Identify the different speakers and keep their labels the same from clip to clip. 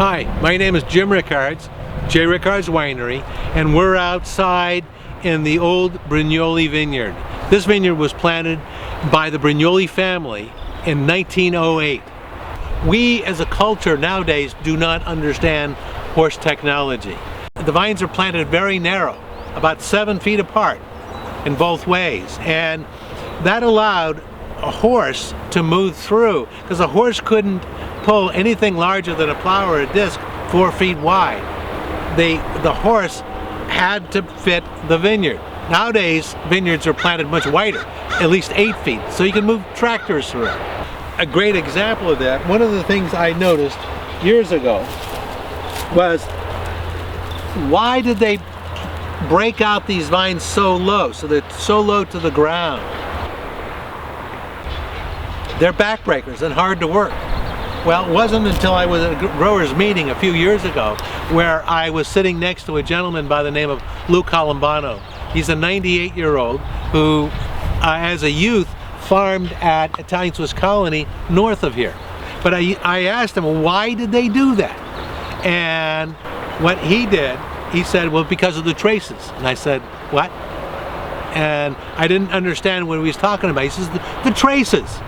Speaker 1: Hi, my name is Jim Rickards, Rickards Winery, and we're outside in the old Brignole Vineyard. This vineyard was planted by the Brignole family in 1908. We as a culture nowadays do not understand horse technology. The vines are planted very narrow, about 7 feet apart in both ways, and that allowed a horse to move through, because a horse couldn't pull anything larger than a plow or a disc 4 feet wide. The horse had to fit the vineyard. Nowadays, vineyards are planted much wider, at least 8 feet, so you can move tractors through. A great example of that, one of the things I noticed years ago was, why did they break out these vines so low, so they're so low to the ground? They're backbreakers and hard to work. Well, it wasn't until I was at a growers meeting a few years ago where I was sitting next to a gentleman by the name of Lou Colombano. He's a 98-year-old who, as a youth, farmed at Italian Swiss Colony north of here. But I asked him, why did they do that? And what he did, he said, well, because of the traces. And I said, what? And I didn't understand what he was talking about. He says, the traces.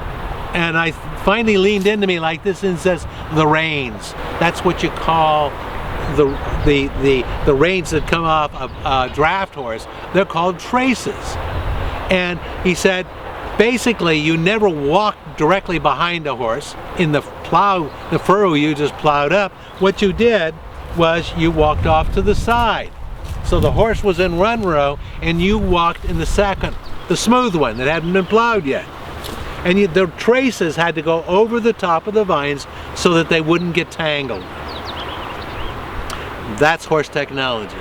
Speaker 1: And I finally leaned into me like this and says, the reins. That's what you call the reins that come off a draft horse. They're called traces. And he said, basically, you never walk directly behind a horse in the furrow you just plowed up. What you did was you walked off to the side. So the horse was in one row and you walked in the second, the smooth one that hadn't been plowed yet. And the traces had to go over the top of the vines so that they wouldn't get tangled. That's horse technology.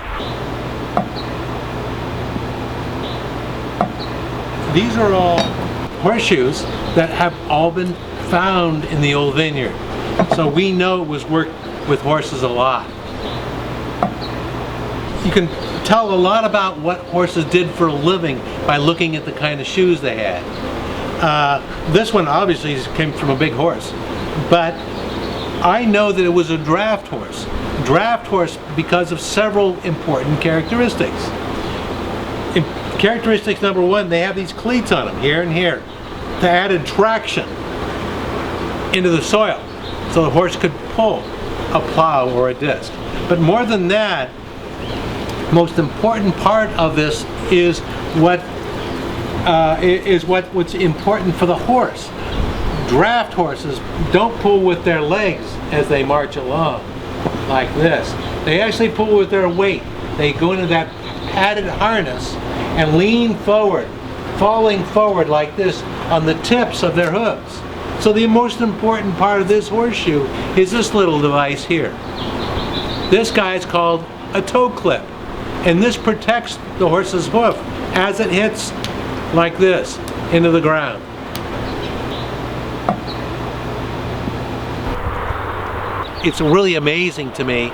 Speaker 1: These are all horseshoes that have all been found in the old vineyard. So we know it was worked with horses a lot. You can tell a lot about what horses did for a living by looking at the kind of shoes they had. This one obviously came from a big horse, but I know that it was a draft horse. Draft horse because of several important characteristics. Characteristics number one, they have these cleats on them, here and here, to added traction into the soil, so the horse could pull a plow or a disc. But more than that, most important part of this is what's important for the horse. Draft horses don't pull with their legs as they march along like this. They actually pull with their weight. They go into that padded harness and lean forward, falling forward like this on the tips of their hooves. So the most important part of this horseshoe is this little device here. This guy is called a toe clip, and this protects the horse's hoof as it hits like this into the ground. It's really amazing to me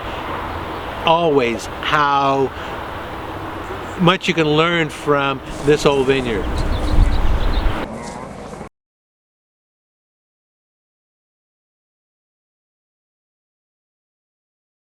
Speaker 1: always how much you can learn from this old vineyard.